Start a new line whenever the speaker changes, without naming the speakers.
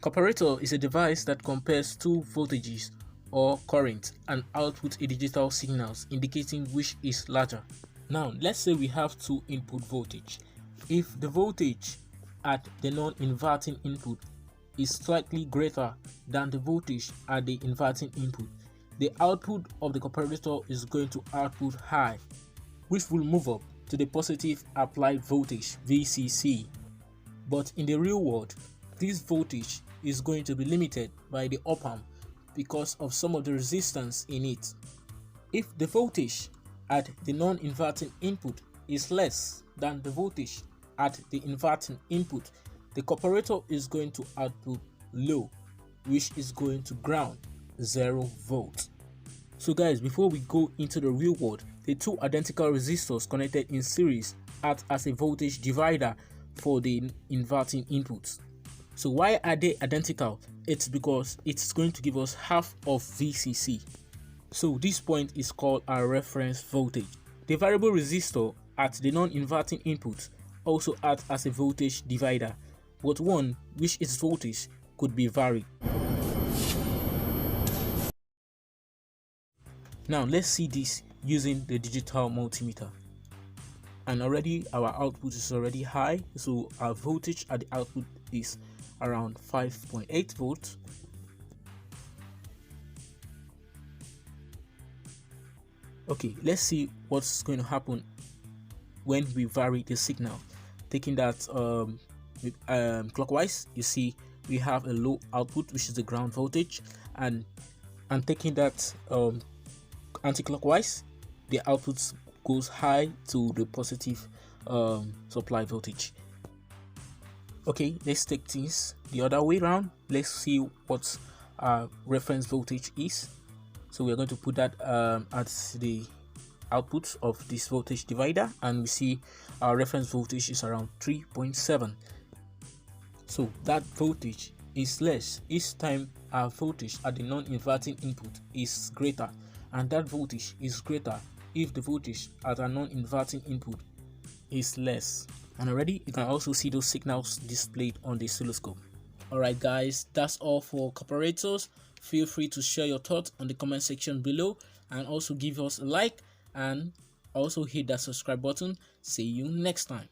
Comparator is a device that compares two voltages or current and outputs a digital signals indicating which is larger. Now let's say we have two input voltage. If the voltage at the non-inverting input is slightly greater than the voltage at the inverting input, the output of the comparator is going to output high, which will move up to the positive applied voltage VCC. But in the real world, this voltage is going to be limited by the op-amp because of some of the resistance in it. If the voltage at the non-inverting input is less than the voltage at the inverting input, the comparator is going to output low, which is going to ground 0 volt. So guys, before we go into the real world, the two identical resistors connected in series act as a voltage divider for the inverting inputs. So why are they identical? It's because it's going to give us half of VCC. So this point is called our reference voltage. The variable resistor at the non-inverting input also acts as a voltage divider, but one which its voltage could be varied. Now let's see this using the digital multimeter. And already our output is already high, so our voltage at the output is around 5.8 volts. Okay, let's see what's going to happen when we vary the signal. Taking that clockwise, you see we have a low output, which is the ground voltage, and taking that anti-clockwise, the output goes high to the positive supply voltage. Okay, let's take things the other way around. Let's see what our reference voltage is. So we're going to put that at the output of this voltage divider, and we see our reference voltage is around 3.7. So that voltage is less each time our voltage at the non-inverting input is greater, and that voltage is greater if the voltage at a non-inverting input is less. And already you can also see those signals displayed on the oscilloscope. Alright guys, that's all for comparators. Feel free to share your thoughts on the comment section below, and also give us a like and also hit that subscribe button. See you next time.